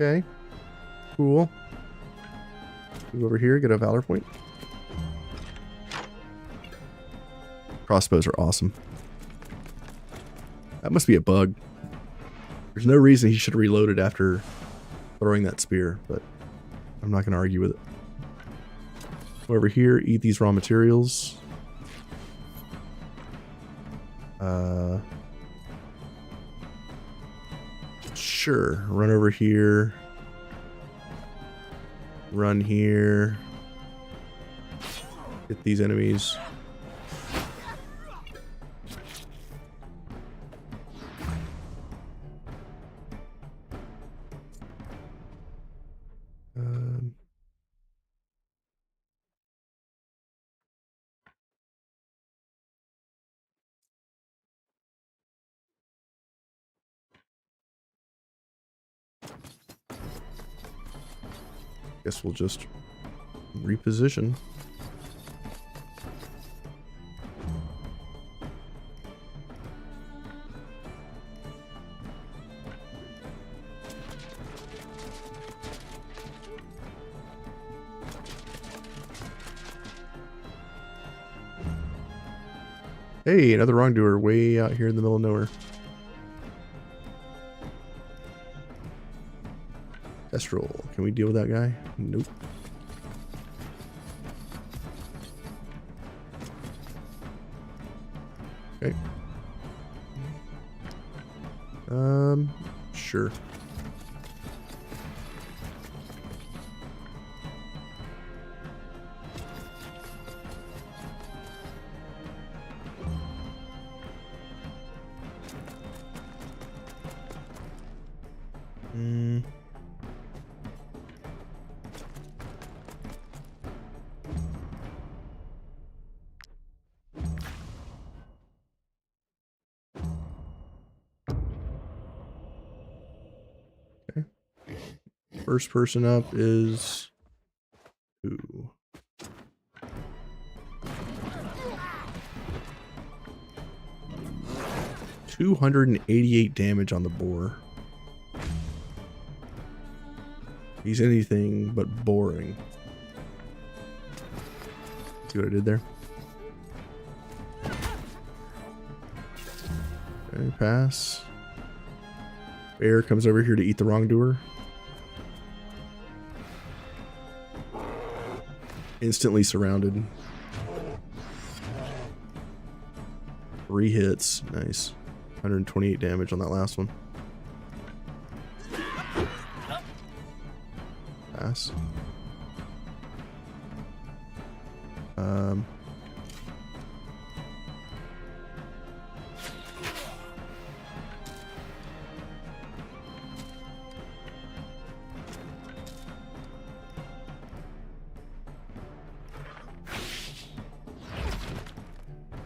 Okay. Cool. Move over here, get a valor point. Crossbows are awesome. That must be a bug. There's no reason he should have reloaded after throwing that spear, but I'm not going to argue with it. Go over here, eat these raw materials. Sure. Run over here. Run here. Hit these enemies. Guess we'll just reposition. Hey, another wrongdoer way out here in the middle of nowhere. Kestrel, can we deal with that guy? Nope. Okay. Sure. First person up is who? $288 damage on the boar. He's anything but boring. See what I did there? Okay, pass. Bear comes over here to eat the wrongdoer. Instantly surrounded. 3 hits. Nice. 128 damage on that last one. Pass.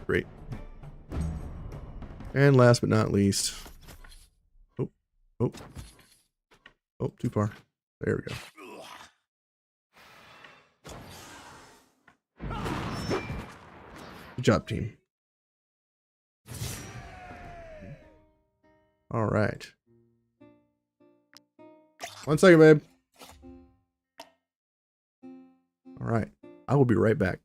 Great. And last but not least. Oh, too far. There we go. Good job, team. All right. 1 second, babe. All right. I will be right back.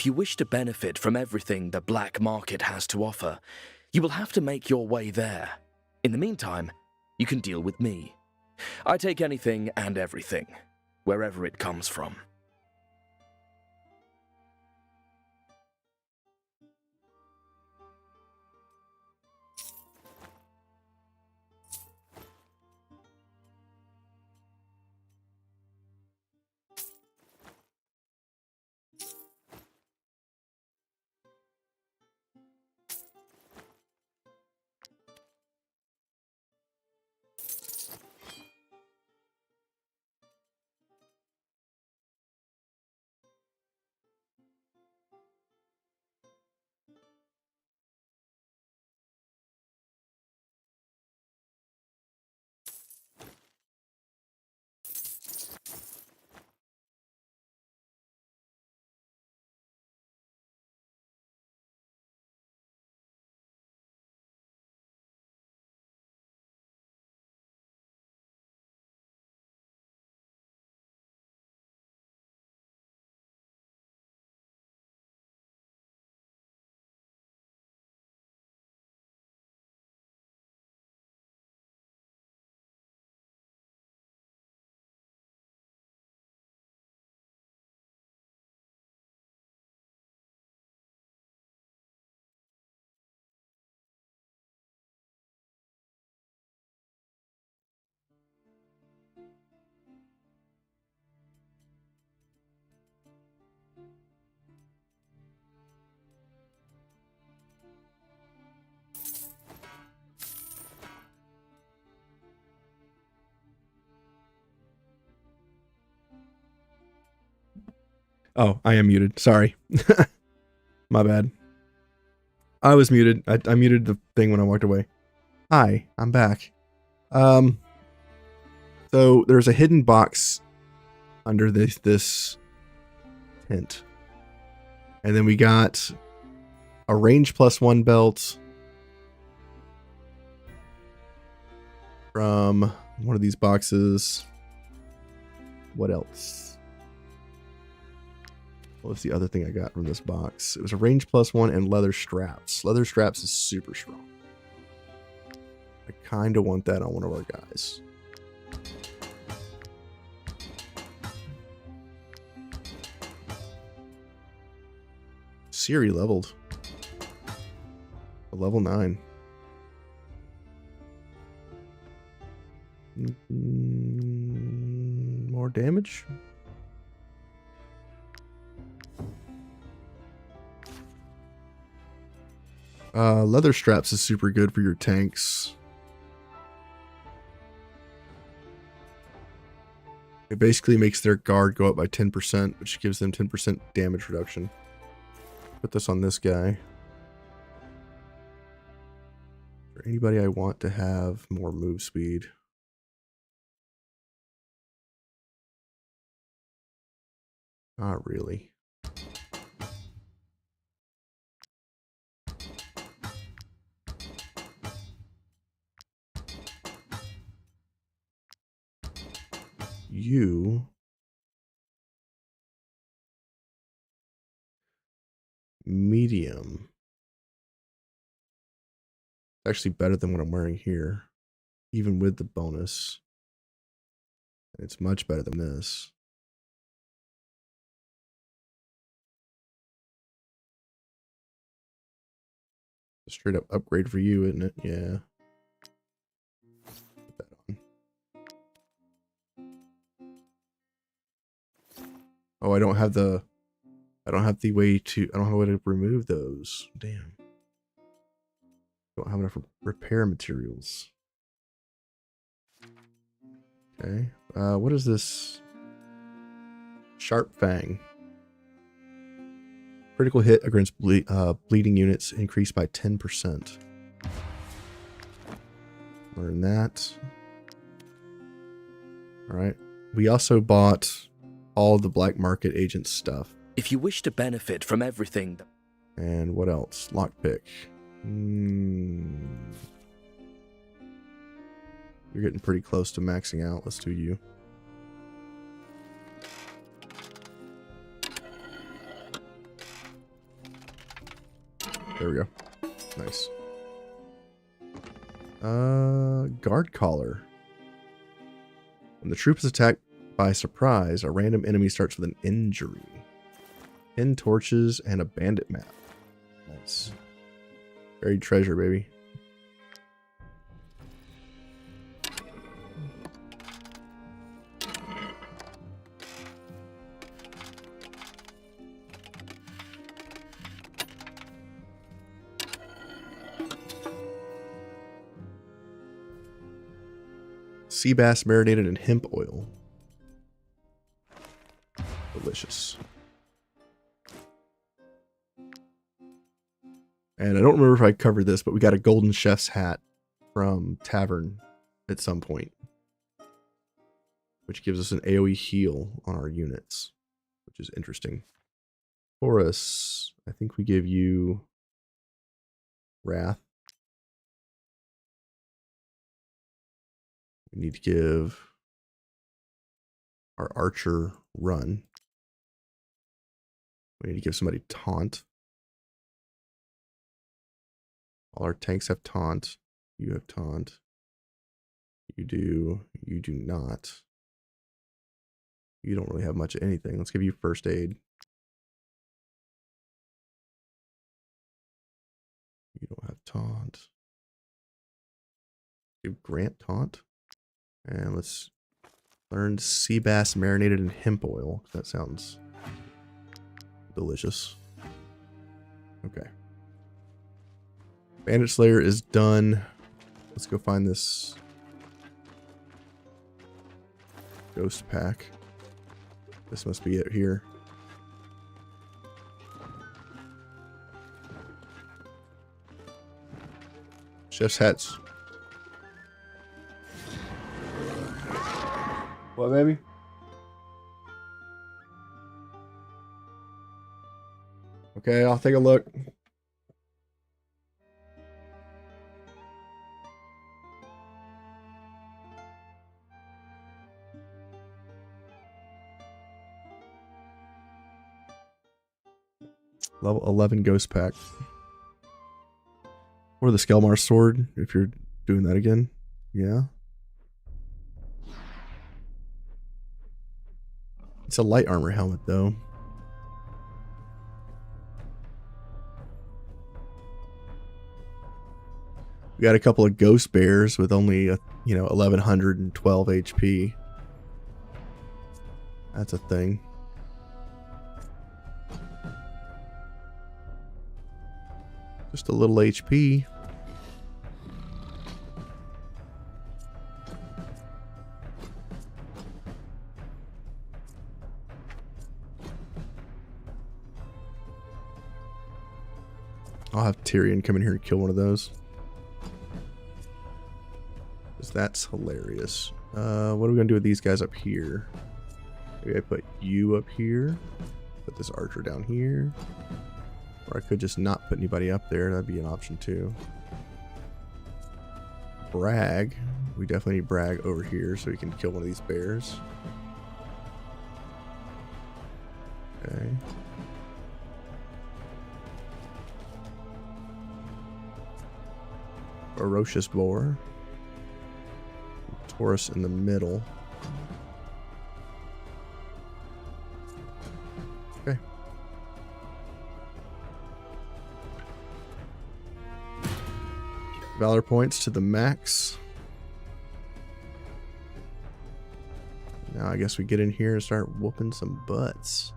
If you wish to benefit from everything the black market has to offer, you will have to make your way there. In the meantime, you can deal with me. I take anything and everything, wherever it comes from. Oh, I am muted. Sorry. My bad. I was muted. I muted the thing when I walked away. Hi, I'm back. So there's a hidden box under this tent. And then we got a range +1 belt from one of these boxes. What else? What was the other thing I got from this box? It was a range +1 and leather straps. Leather straps is super strong. I kind of want that on one of our guys. Siri leveled. A level 9. More damage? Leather straps is super good for your tanks. It basically makes their guard go up by 10%, which gives them 10% damage reduction. Put this on this guy. For anybody I want to have more move speed. Not really. You medium. Actually better than what I'm wearing here, even with the bonus. It's much better than this. A straight up upgrade for you, isn't it? Yeah. Put that on. Oh, I don't have the way to remove those. Damn. Don't have enough repair materials. Okay. What is this? Sharp Fang. Critical hit against bleeding units increased by 10%. Learn that. Alright. We also bought all the black market agent stuff. If you wish to benefit from everything... And what else? Lockpick. You're getting pretty close to maxing out. Let's do you. There we go. Nice. Guard collar. When the troop is attacked by surprise, a random enemy starts with an injury. 10 torches and a bandit map. Nice. Buried treasure, baby. Sea bass marinated in hemp oil. Delicious. And I don't remember if I covered this, but we got a golden chef's hat from Tavern at some point, which gives us an AoE heal on our units, which is interesting. Taurus, I think we give you Wrath. We need to give our archer Run. We need to give somebody Taunt. All our tanks have Taunt. You have Taunt. You do. You do not. You don't really have much of anything. Let's give you First Aid. You don't have Taunt. Give Grant Taunt. And let's learn sea bass marinated in hemp oil. That sounds delicious. Okay. Bandit Slayer is done. Let's go find this ghost pack. This must be it here. Chef's hats. What, baby? Okay, I'll take a look. Level 11 ghost pack. Or the Skelmar sword, if you're doing that again. Yeah. It's a light armor helmet, though. We got a couple of ghost bears with only, 1112 HP. That's a thing. Just a little HP. I'll have Tyrion come in here and kill one of those. Because that's hilarious. What are we going to do with these guys up here? Maybe I put you up here. Put this archer down here. Or I could just not put anybody up there. That'd be an option too. Brag. We definitely need Brag over here so we can kill one of these bears. Okay. Ferocious boar. Taurus in the middle. Okay. Valor points to the max. Now I guess we get in here and start whooping some butts.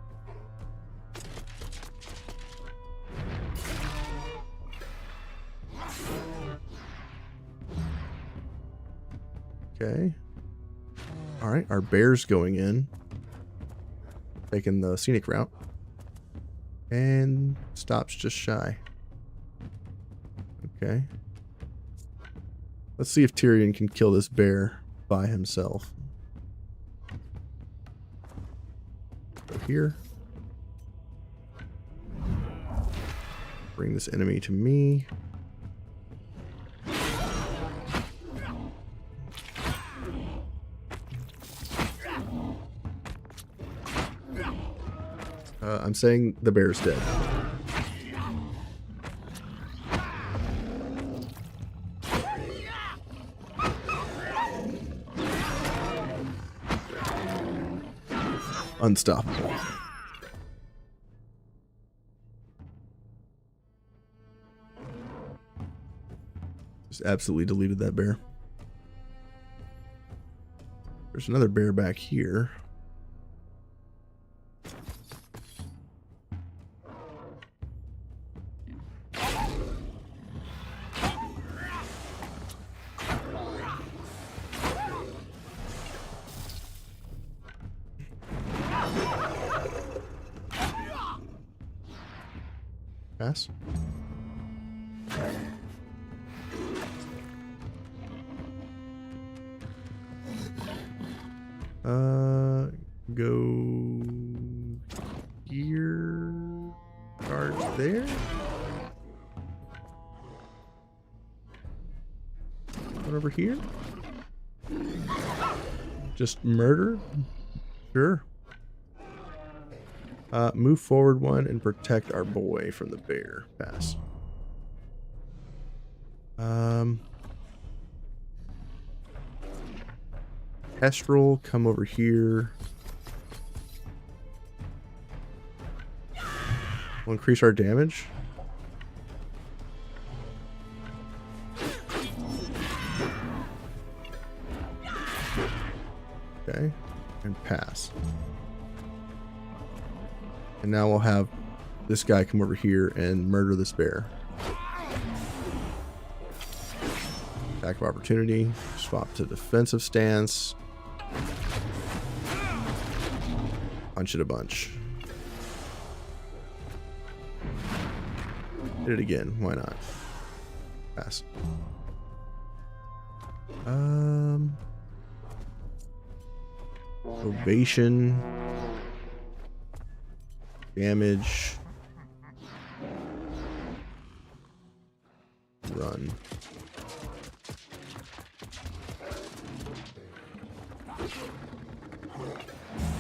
Okay. Alright, our bear's going in. Taking the scenic route. And stops just shy. Okay. Let's see if Tyrion can kill this bear by himself. Go here. Bring this enemy to me. I'm saying the bear's dead. unstoppable. Just absolutely deleted that bear. There's another bear back here. Pass. Go here. Guards there. What over here? Just murder? Sure. Move forward one and protect our boy from the bear. Pass. Kestrel, come over here. We'll increase our damage. Okay, and pass. And now we'll have this guy come over here and murder this bear. Attack of opportunity. Swap to defensive stance. Punch it a bunch. Hit it again. Why not? Pass. Ovation. Damage. Run.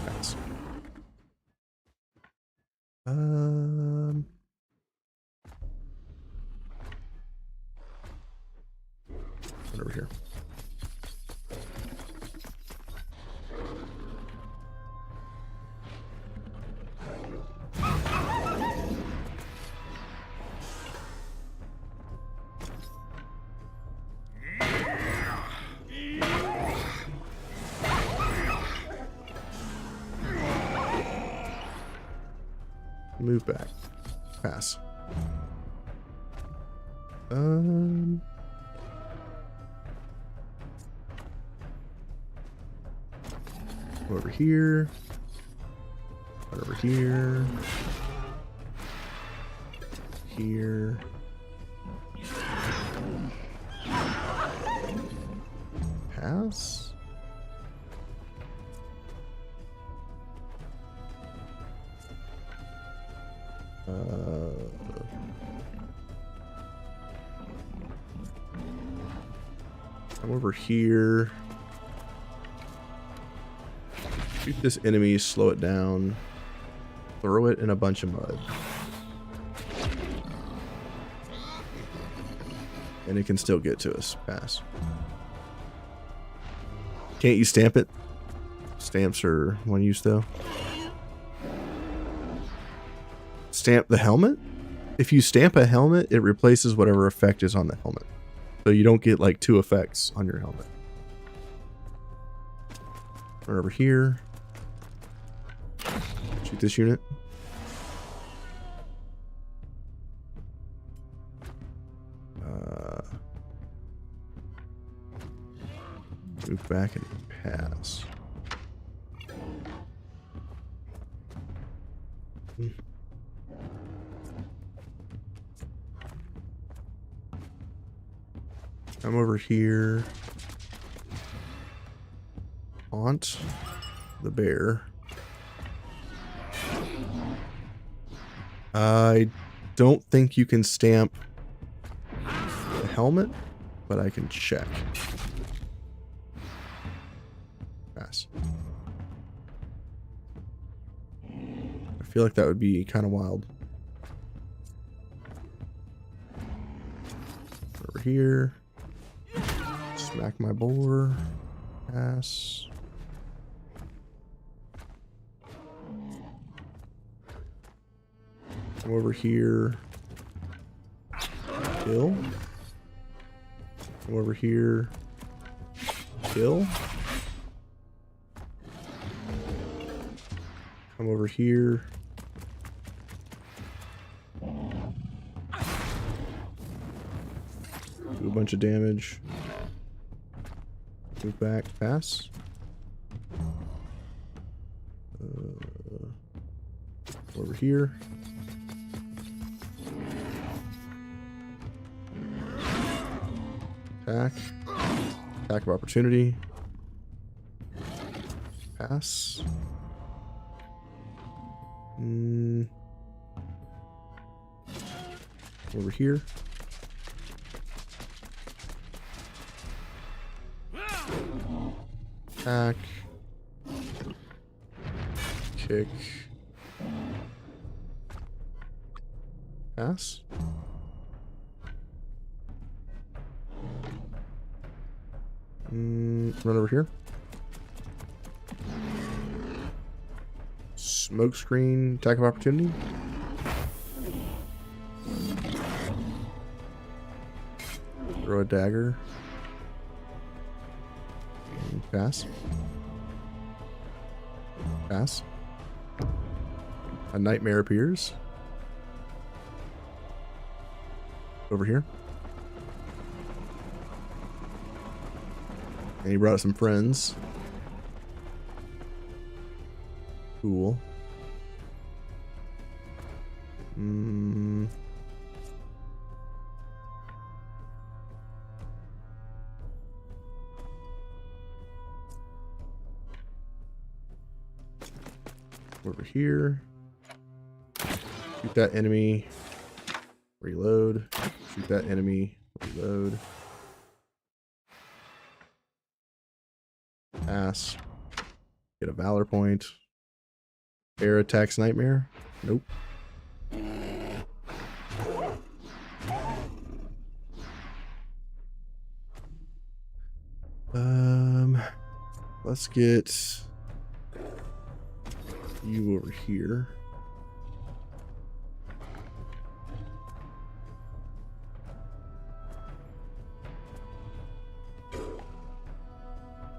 Pass. What over here? Move back. Pass. Go over here. Right over here. Here. Pass. Come over here. Shoot this enemy, slow it down. Throw it in a bunch of mud. And it can still get to us. Pass. Can't you stamp it? Stamps are one use though. Stamp the helmet? If you stamp a helmet, it replaces whatever effect is on the helmet. So you don't get like two effects on your helmet. Right over here. Shoot this unit. Move back and pass. I'm over here. Haunt the bear. I don't think you can stamp the helmet, but I can check. Pass. I feel like that would be kind of wild. Over here. Smack my boar. Pass. Come over here. Kill. Come over here. Kill. Come over here. Do a bunch of damage. Move back. Pass. Over here. Attack. Attack of opportunity. Pass. Over here. Attack. Kick. Pass. Run over here. Smoke screen, attack of opportunity. Throw a dagger. Pass. Pass. A nightmare appears. Over here. And he brought some friends. Cool. Over here. Shoot that enemy. Reload. Shoot that enemy. Reload. Pass. Get a valor point. Air attacks nightmare. Nope. Let's get you over here.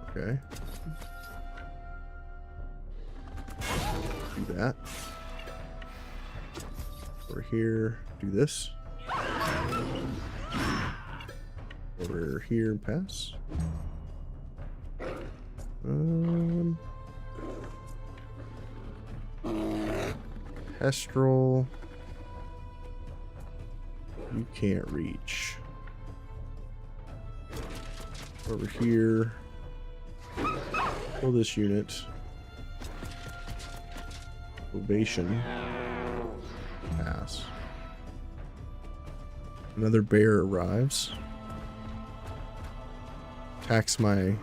Okay. Do that. Over here, do this. Over here and pass. Kestrel. You can't reach. Over here. Kill this unit. Ovation. Pass. Another bear arrives. Attacks my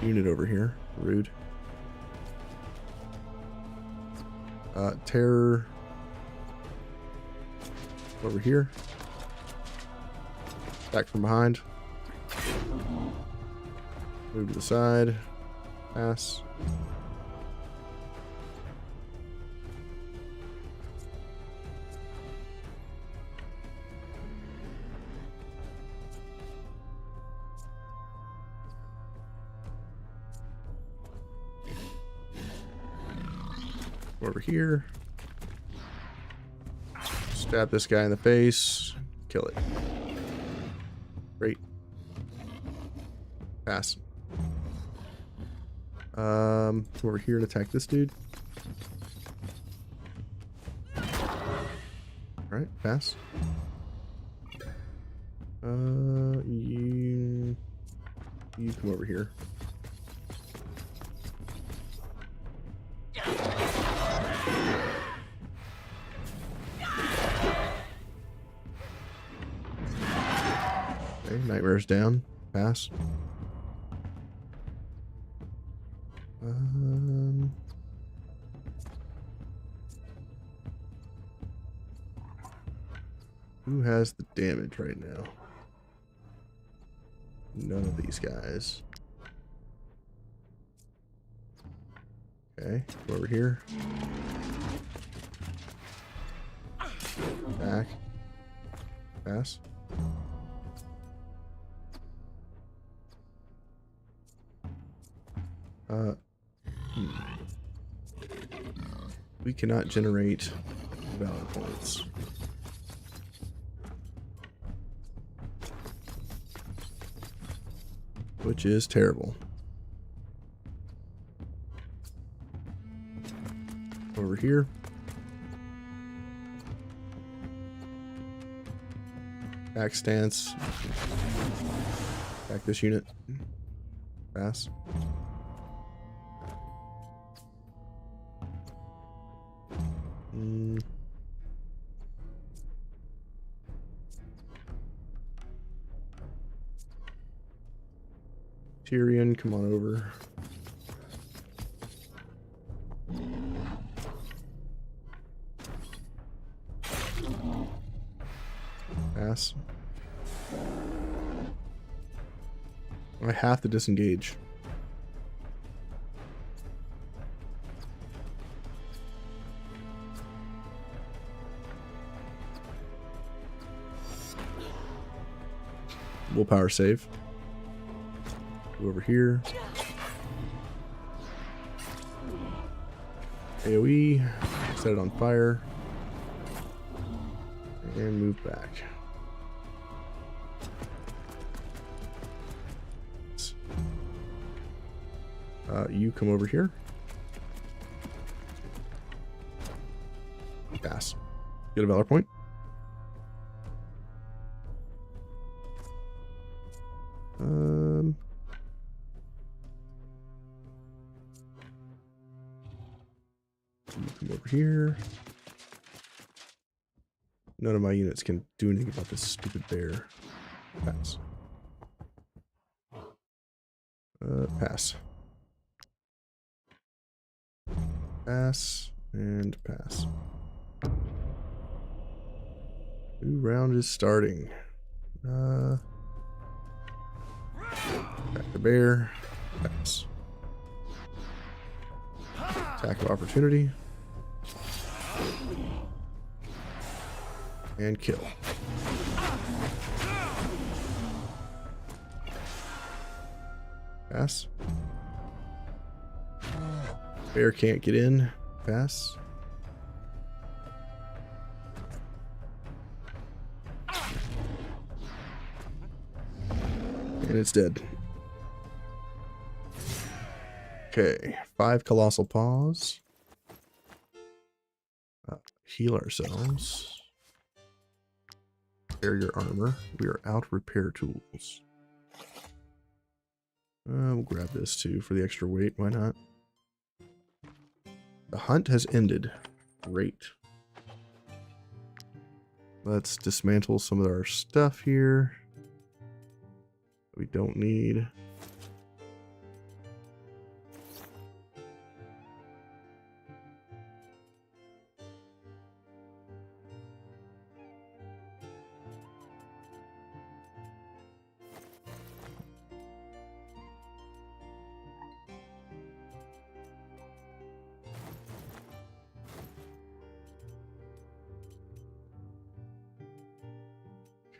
unit over here. Rude. Terror. Over here. Attack from behind. Move to the side. Pass. Over here. Stab this guy in the face. Kill it. Great. Pass. Come over here and attack this dude. Alright, pass. You come over here. Okay, nightmare's down. Pass. Who has the damage right now? None of these guys. Okay, go over here. Pass. We cannot generate valor points. Which is terrible. Over here. Back stance. Back this unit. Pass. Tyrion, come on over. Pass. I have to disengage. Willpower save. Go over here. AoE. Set it on fire. And move back. You come over here. Pass. Get a valor point. You come over here. None of my units can do anything about this stupid bear. Pass. Pass. Pass and pass. New round is starting. Back the bear. Pass. Attack of opportunity. And kill. Pass. Bear can't get in. Pass. And it's dead. Okay, 5 colossal paws. Heal ourselves. Repair your armor. We are out repair tools. We'll grab this too for the extra weight. Why not? The hunt has ended. Great. Let's dismantle some of our stuff here. We don't need.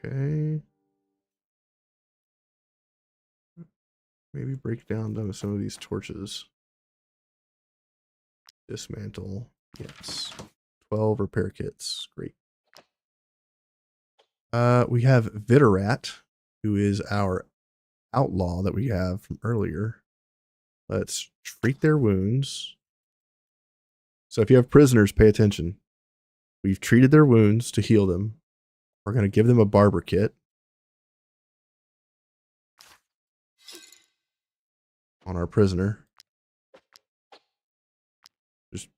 Okay. Maybe break down some of these torches. Dismantle. Yes. 12 repair kits. Great. We have Vidorat, who is our outlaw that we have from earlier. Let's treat their wounds. So if you have prisoners, pay attention. We've treated their wounds to heal them. We're going to give them a barber kit. On our prisoner. Just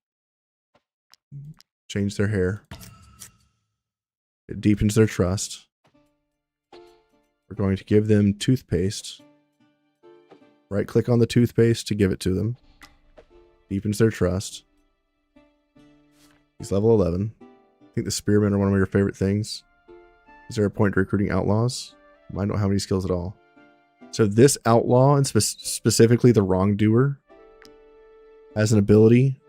change their hair. It deepens their trust. We're going to give them toothpaste. Right click on the toothpaste to give it to them. Deepens their trust. He's level 11. I think the spearmen are one of your favorite things. Is there a point to recruiting outlaws? Mine don't have any skills at all. So this outlaw, and specifically the wrongdoer, has an ability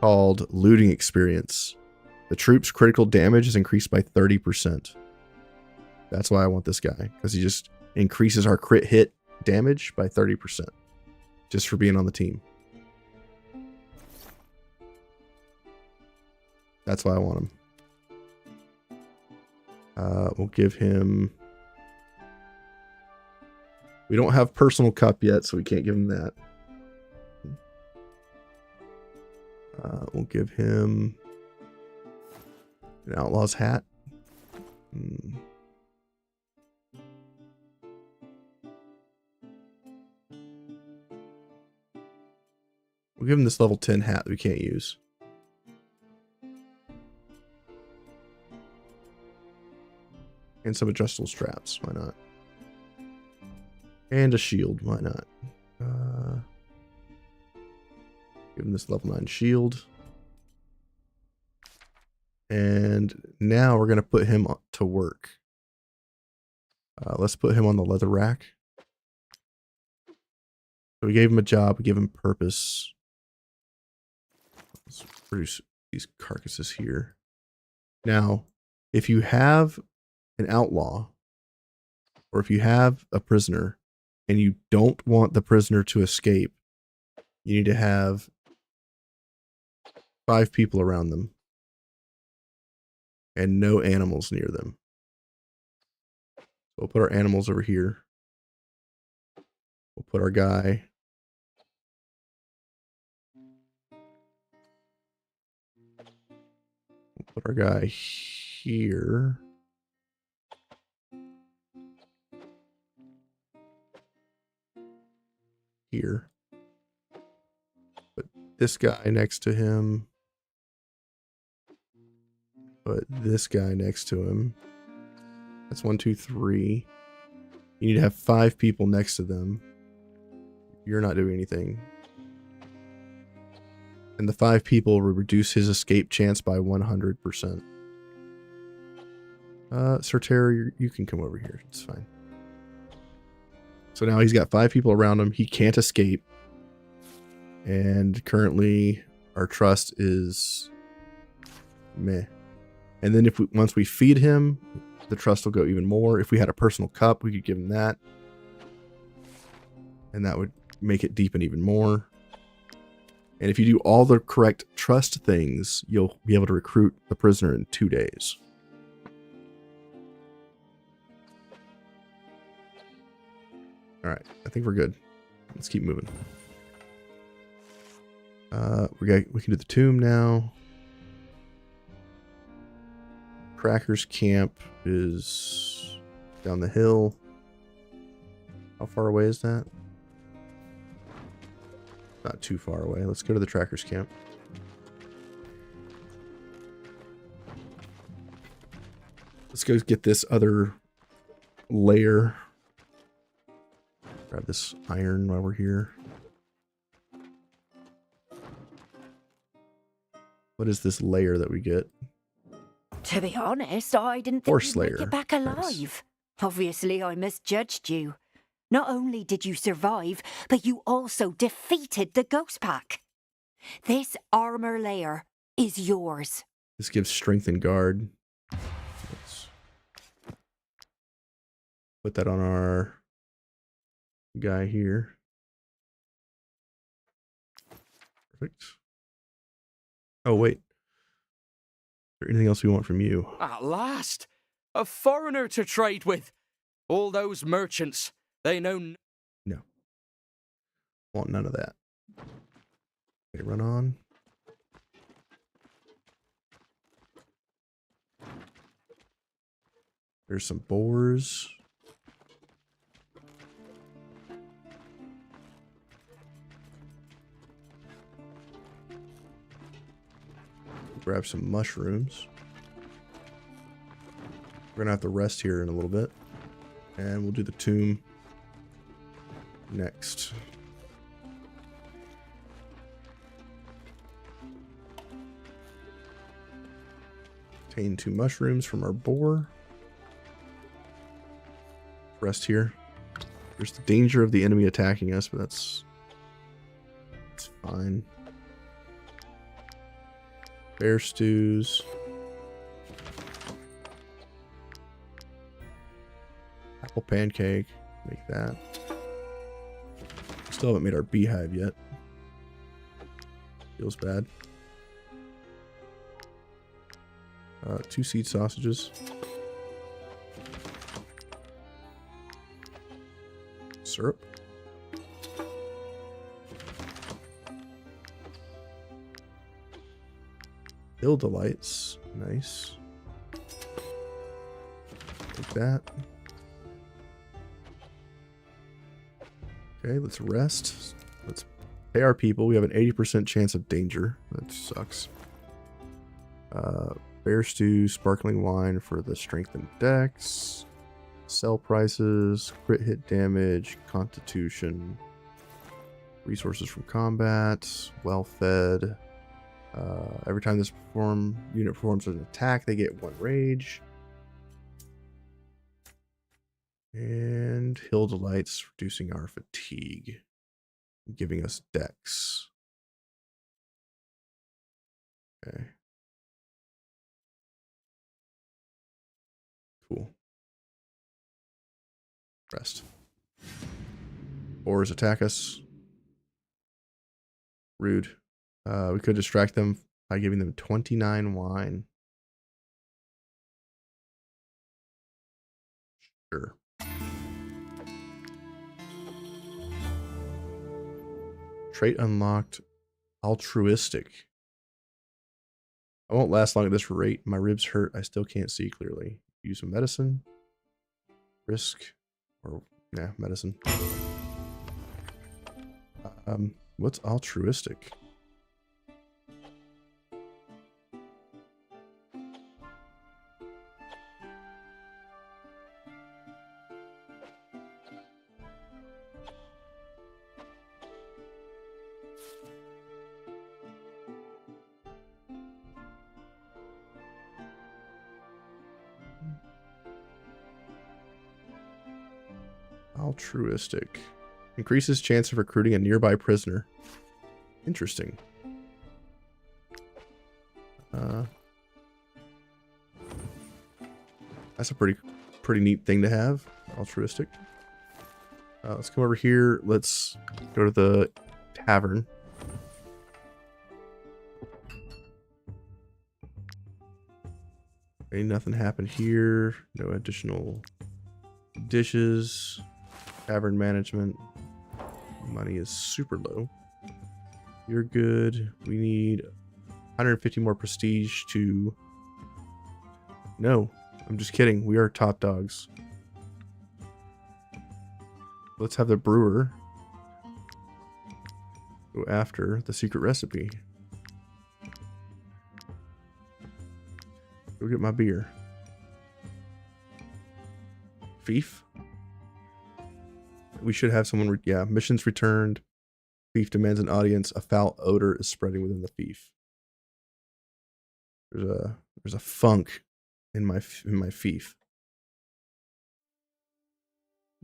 called looting experience. The troops' critical damage is increased by 30%. That's why I want this guy, because he just increases our crit hit damage by 30%, just for being on the team. That's why I want him. We'll give him... We don't have personal cup yet, so we can't give him that. We'll give him an outlaw's hat. We'll give him this level 10 hat that we can't use. And some adjustable straps. Why not? And a shield. Why not? Give him this level 9 shield. And now we're going to put him to work. Let's put him on the leather rack. So we gave him a job. We gave him purpose. Let's produce these carcasses here. Now, if you have an outlaw, or if you have a prisoner, and you don't want the prisoner to escape, you need to have 5 people around them. And no animals near them. So we'll put our animals over here. We'll put our guy. We'll put our guy here. Here. Put this guy next to him. Put this guy next to him. That's 1, 2, 3. You need to have 5 people next to them. You're not doing anything. And the 5 people will reduce his escape chance by 100%. Sir Terror, you can come over here. It's fine. So now he's got 5 people around him. He can't escape. And currently our trust is meh. And then once we feed him, the trust will go even more. If we had a personal cup, we could give him that. And that would make it deepen even more. And if you do all the correct trust things, you'll be able to recruit the prisoner in 2 days. All right, I think we're good. Let's keep moving. We can do the tomb now. Cracker's camp is down the hill. How far away is that? Not too far away. Let's go to the tracker's camp. Let's go get this other layer. Grab this iron while we're here. What is this layer that we get? To be honest, I didn't think you'd make it back alive. Nice. Obviously, I misjudged you. Not only did you survive, but you also defeated the ghost pack. This armor layer is yours. This gives strength and guard. Let's put that on our guy here. Perfect. Oh, wait. Is there anything else we want from you? At last! A foreigner to trade with! All those merchants, they know... No. Want none of that. Okay, run on. There's some boars. Grab some mushrooms. We're gonna have to rest here in a little bit. And we'll do the tomb next. Obtain 2 mushrooms from our boar. Rest here. There's the danger of the enemy attacking us, but that's fine. Bear stews. Apple pancake. Make that. Still haven't made our beehive yet. Feels bad. 2 seed sausages. Syrup. Hill delights. Nice. Like that. Okay, let's rest. Let's pay our people. We have an 80% chance of danger. That sucks. Bear stew, sparkling wine for the strengthened decks. Sell prices, crit hit damage, constitution. Resources from combat, well fed. Every time this unit performs an attack, they get 1 rage. And Hill Delights, reducing our fatigue, giving us dex. Okay. Cool. Rest. Boars attack us. Rude. We could distract them by giving them 29 wine. Sure. Trait unlocked. Altruistic. I won't last long at this rate. My ribs hurt. I still can't see clearly. Use some medicine. Risk. Or, yeah, medicine. What's altruistic? Altruistic. Increases chance of recruiting a nearby prisoner. Interesting. That's a pretty neat thing to have. Altruistic. Let's come over here. Let's go to the tavern. Okay, nothing happened here. No additional dishes. Tavern management. Money is super low. You're good. We need 150 more prestige to... No, I'm just kidding. We are top dogs. Let's have the brewer go after the secret recipe. Go get my beer. Fief? We should have someone... yeah, missions returned. Fief demands an audience. A foul odor is spreading within the fief. There's a funk in my fief.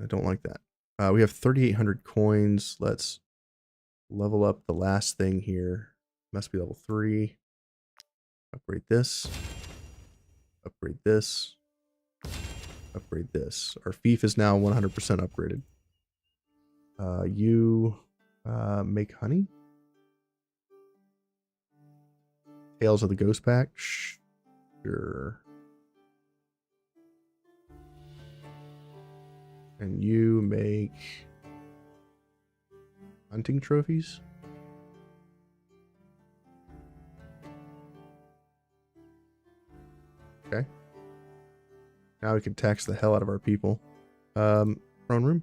I don't like that. We have 3,800 coins. Let's level up the last thing here. Must be level 3. Upgrade this. Upgrade this. Upgrade this. Our fief is now 100% upgraded. You make honey? Tales of the Ghost Pack? Sure. And you make hunting trophies? Okay. Now we can tax the hell out of our people. Throne room?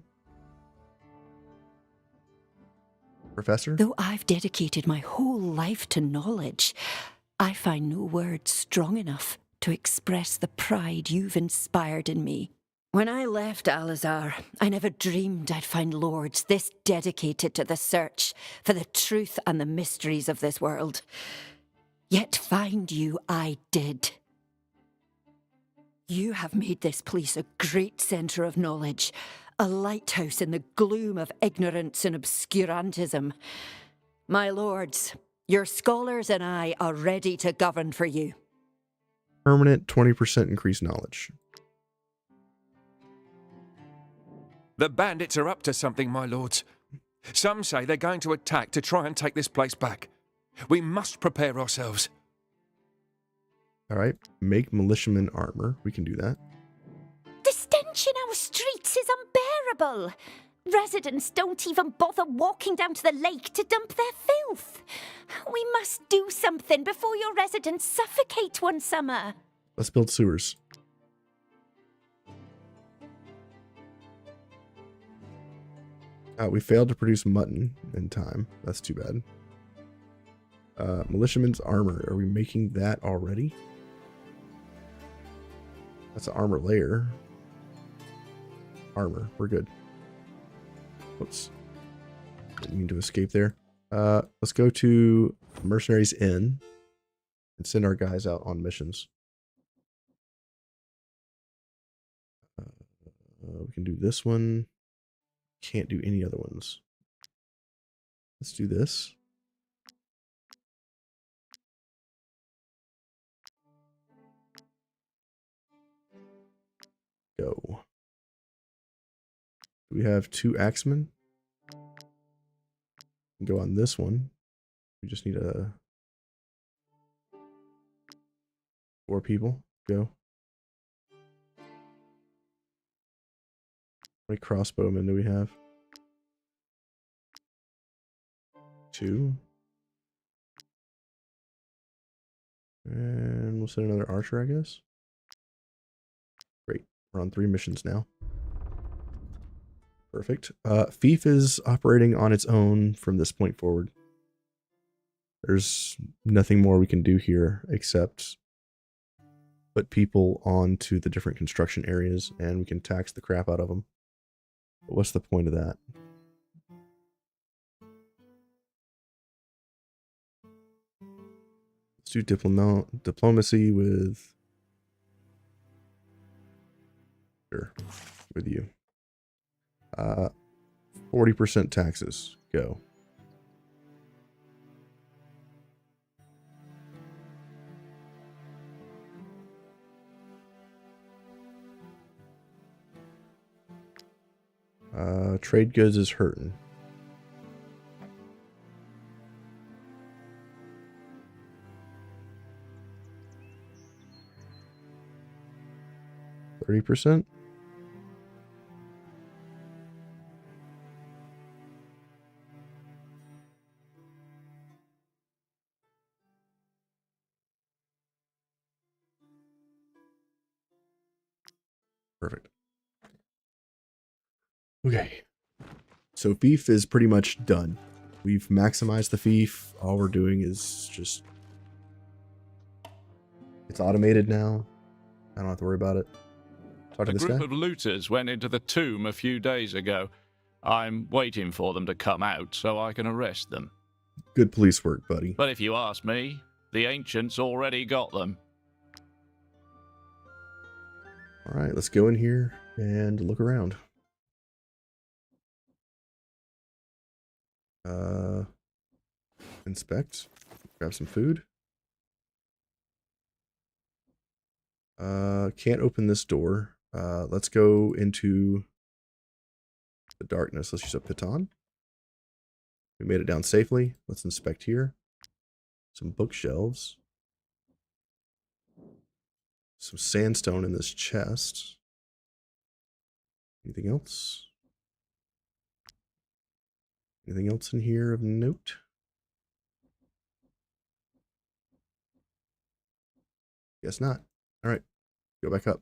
Professor? Though I've dedicated my whole life to knowledge, I find no words strong enough to express the pride you've inspired in me. When I left Alizar, I never dreamed I'd find lords this dedicated to the search for the truth and the mysteries of this world. Yet find you I did. You have made this place a great centre of knowledge, a lighthouse in the gloom of ignorance and obscurantism. My lords, your scholars and I are ready to govern for you. permanent 20% increased knowledge. The bandits are up to something, my lords. Some say they're going to attack to try and take this place back. We must prepare ourselves. All right, make militiaman armor. We can do that. The stench in our streets is unbearable. Residents don't even bother walking down to the lake to dump their filth. We must do something before your residents suffocate one summer. Let's build sewers. We failed to produce mutton in time. That's too bad. Militiaman's armor. Are we making that already? That's an armor layer. Armor. We're good. Whoops. Didn't mean to escape there. Let's go to Mercenaries Inn and send our guys out on missions. We can do this one. Can't do any other ones. Let's do this. Go. We have 2 axemen. Go on this one. We just need 4 people. Go. How many crossbowmen do we have? 2. And we'll send another archer, I guess. Great. We're on 3 missions now. Perfect. Fief is operating on its own from this point forward. There's nothing more we can do here except put people onto the different construction areas and we can tax the crap out of them. But what's the point of that? Let's do diplomacy with... Sure, with you. 40% taxes. Go. Trade goods is hurting. %. Perfect. Okay. So Fief is pretty much done. We've maximized the Fief. All we're doing is just... It's automated now. I don't have to worry about it. Talk to A this group guy. of looters went into the tomb a few days ago. I'm waiting for them to come out so I can arrest them. Good police work, buddy. But if you ask me, the ancients already got them. All right, let's go in here and look around. Inspect. Grab some food. Can't open this door. Let's go into the darkness. Let's use a piton. We made it down safely. Let's inspect here. Some bookshelves. Some sandstone in this chest. Anything else? Anything else in here of note? Guess not. All right, go back up.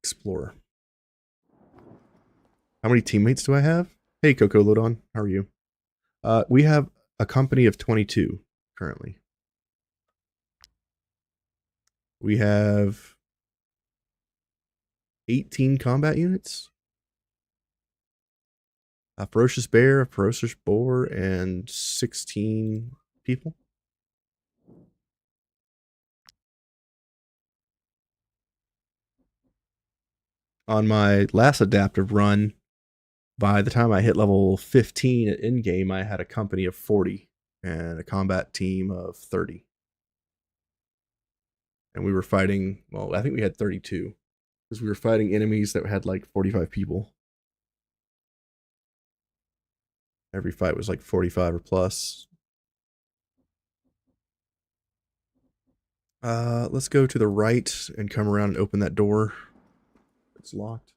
Explore. How many teammates do I have? Hey, Coco Lodon, how are you? We have a company of 22 currently. We have 18 combat units. A ferocious bear, a ferocious boar, and 16 people. On my last adaptive run, by the time I hit level 15 at in-game, I had a company of 40 and a combat team of 30. And we were fighting, well, I think we had 32. Because we were fighting enemies that had like 45 people. Every fight was like 45 or plus. Let's go to the right and come around and open that door. It's locked.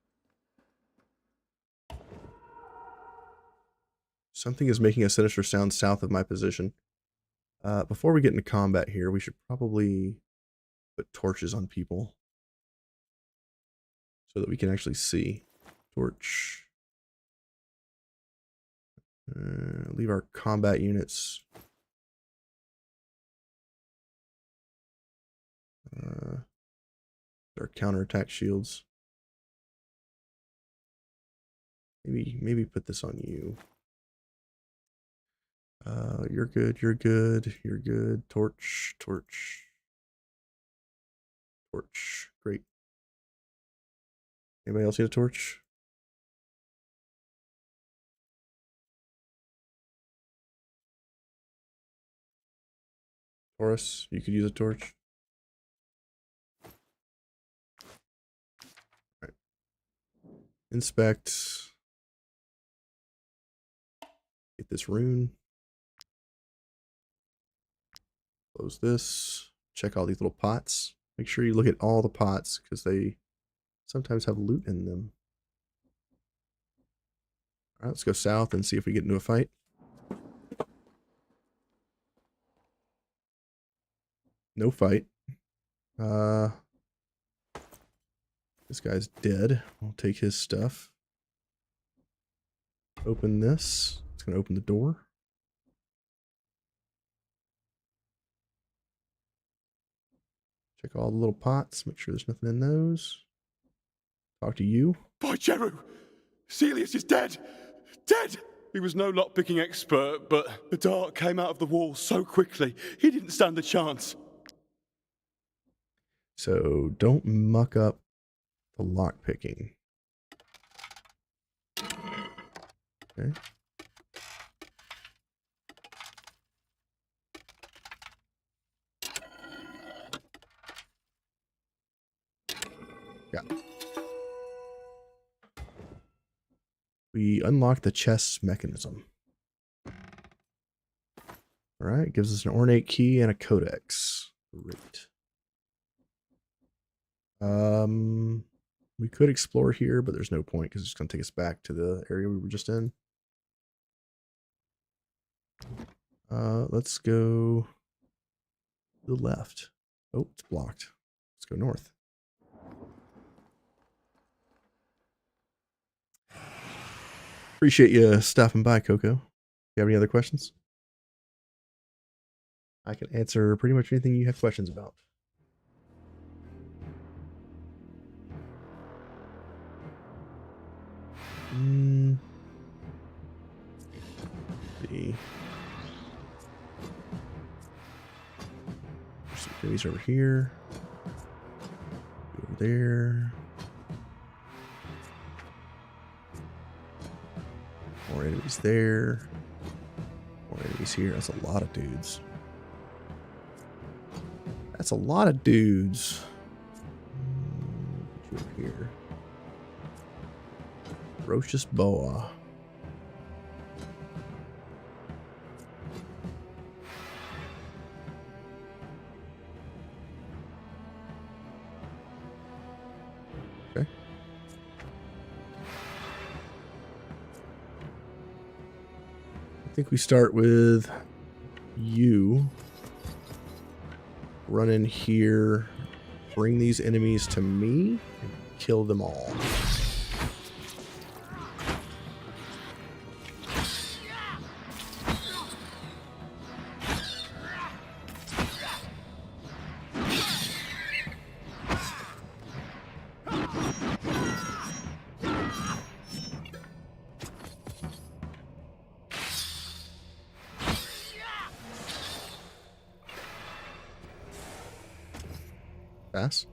Something is making a sinister sound south of my position. Before we get into combat here, we should probably put torches on people so that we can actually see. Torch. Leave our combat units. Our counterattack shields. Maybe put this on you. You're good, you're good, you're good. Torch, torch. Torch. Great. Anybody else need a torch? Taurus, you could use a torch. All right. Inspect. Get this rune. Close this. Check all these little pots. Make sure you look at all the pots because they sometimes have loot in them. All right, let's go south and see if we get into a fight. No fight. This guy's dead. I'll take his stuff. Open this. It's going to open the door. Check all the little pots. Make sure there's nothing in those. Talk to you. By Jeru! Celius is dead! Dead! He was no lockpicking expert, but the dart came out of the wall so quickly, he didn't stand a chance. So don't muck up the lockpicking. Okay. Yeah. We unlock the chest's mechanism. Alright, gives us an ornate key and a codex. Great. We could explore here, but there's no point because it's going to take us back to the area we were just in. Let's go to the left. Oh, it's blocked. Let's go north. Appreciate you stopping by, Coco. You have any other questions? I can answer pretty much anything you have questions about. See. There's some enemies over here. Over there. More enemies there. More enemies here. That's a lot of dudes. That's a lot of dudes. Put you over here. Ferocious boa. Okay. I think we start with you. Run in here, bring these enemies to me, and kill them all. Pass.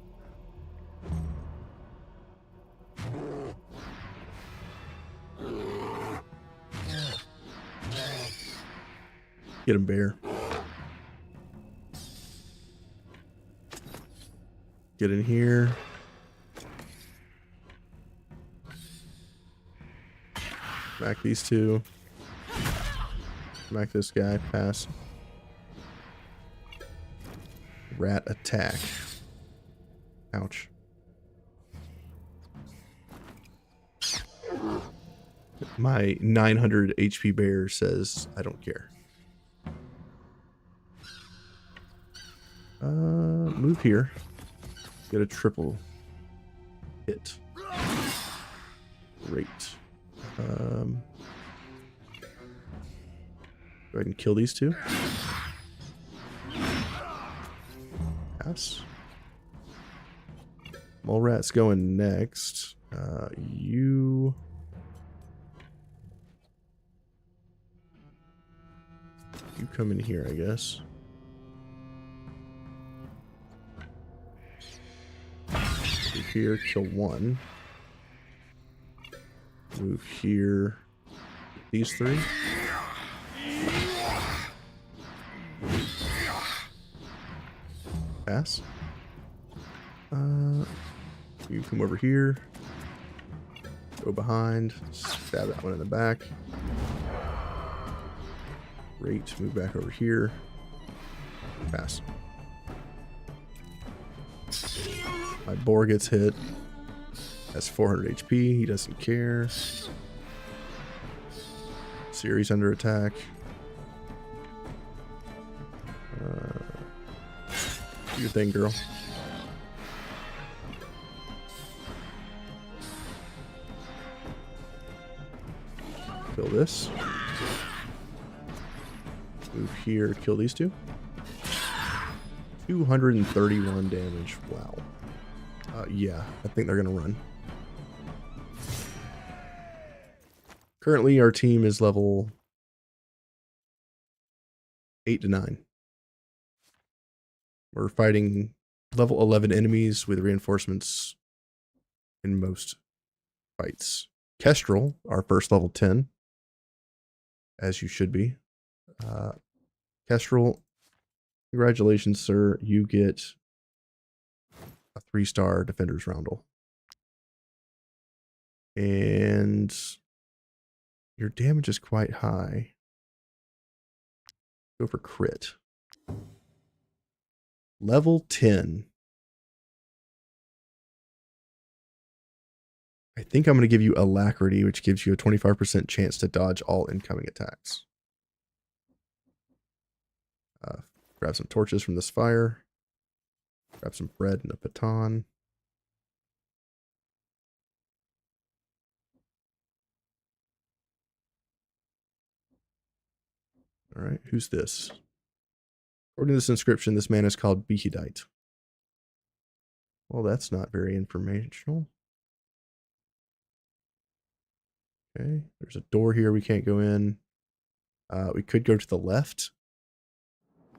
Get him, bear. Get in here. Smack these two. Smack this guy. Pass. Rat attack. Ouch. My 900 HP bear says I don't care. Move here. Get a triple hit. Great. Go ahead and kill these two. Pass. Mole rat's going next. You come in here, I guess. Move here, kill one. Move here. These three. Pass. You come over here. Go behind. Stab that one in the back. Great. Move back over here. Pass. My boar gets hit. Has 400 HP. He doesn't care. Ciri's under attack. Do your thing, girl. Kill this. Move here, kill these two. 231 damage. Wow. Yeah, I think they're gonna run. Currently, our team is level 8 to 9. We're fighting level 11 enemies with reinforcements in most fights. Kestrel, our first level 10, as you should be. Kestrel, congratulations, sir. You get a 3-star Defender's Roundel. And your damage is quite high. Go for crit. Level 10. I think I'm going to give you Alacrity, which gives you a 25% chance to dodge all incoming attacks. Grab some torches from this fire. Grab some bread and a baton. All right, who's this? According to this inscription, this man is called Behedite. Well, that's not very informational. Okay, there's a door here we can't go in. We could go to the left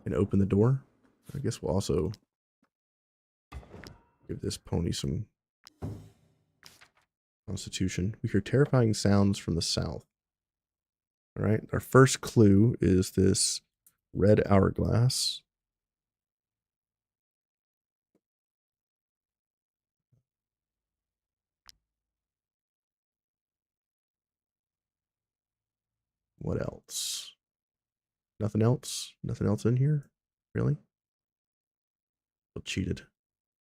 and open the door. I guess we'll also give this pony some constitution. We hear terrifying sounds from the south. All right, our first clue is this red hourglass. What else? Nothing else? Nothing else in here? Really? Well, cheated.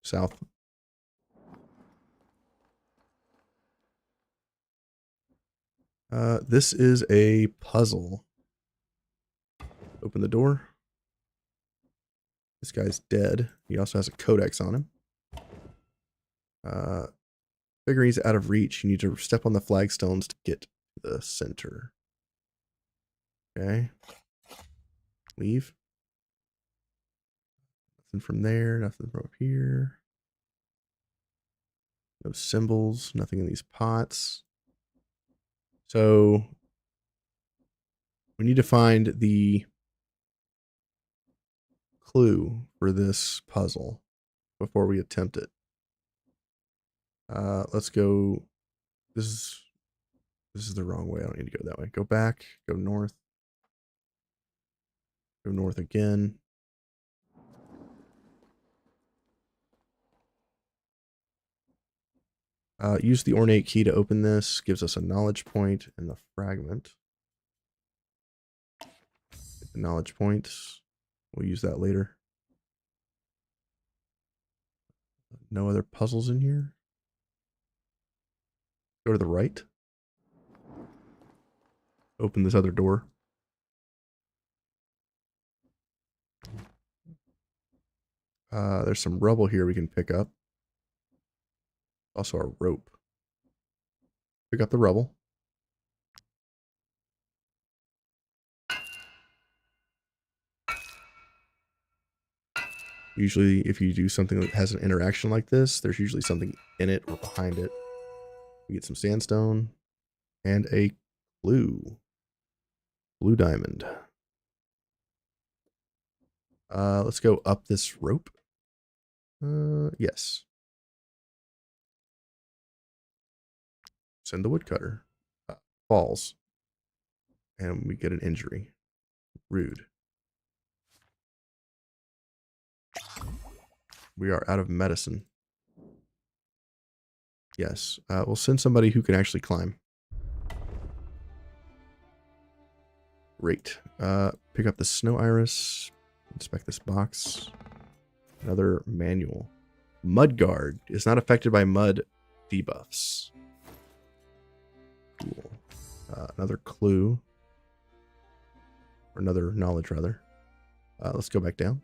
South. This is a puzzle. Open the door. This guy's dead. He also has a codex on him. Figuring he's out of reach, you need to step on the flagstones to get to the center. Okay. Leave. Nothing from there, nothing from up here. No symbols, nothing in these pots. So we need to find the clue for this puzzle before we attempt it. Let's go. This is the wrong way. I don't need to go that way. Go back, go north. Go north again. Use the ornate key to open this. Gives us a knowledge point and the fragment. Get the knowledge points. We'll use that later. No other puzzles in here. Go to the right. Open this other door. There's some rubble here we can pick up. Also a rope. Pick up the rubble. Usually if you do something that has an interaction like this, there's usually something in it or behind it. We get some sandstone and a clue. Blue diamond. Let's go up this rope. Yes. Send the woodcutter. Falls. And we get an injury. Rude. We are out of medicine. Yes. We'll send somebody who can actually climb. Great. Pick up the snow iris. Inspect this box. Another manual. Mudguard is not affected by mud debuffs. Cool. Another clue. Or another knowledge, rather. Let's go back down.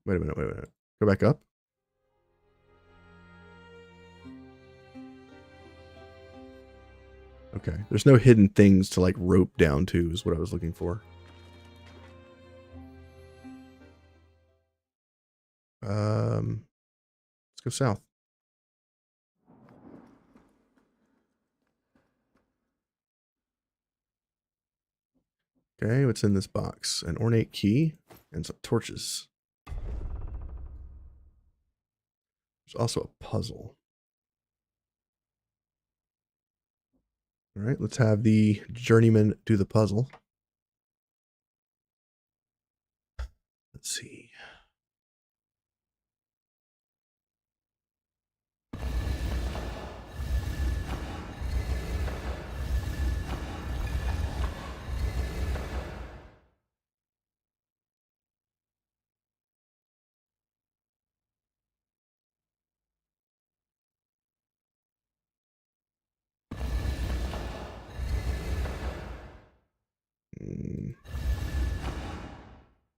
Wait a minute, wait a minute. Go back up. Okay. There's no hidden things to like rope down to is what I was looking for. Let's go south. Okay, what's in this box? An ornate key and some torches. There's also a puzzle. All right, let's have the journeyman do the puzzle. Let's see.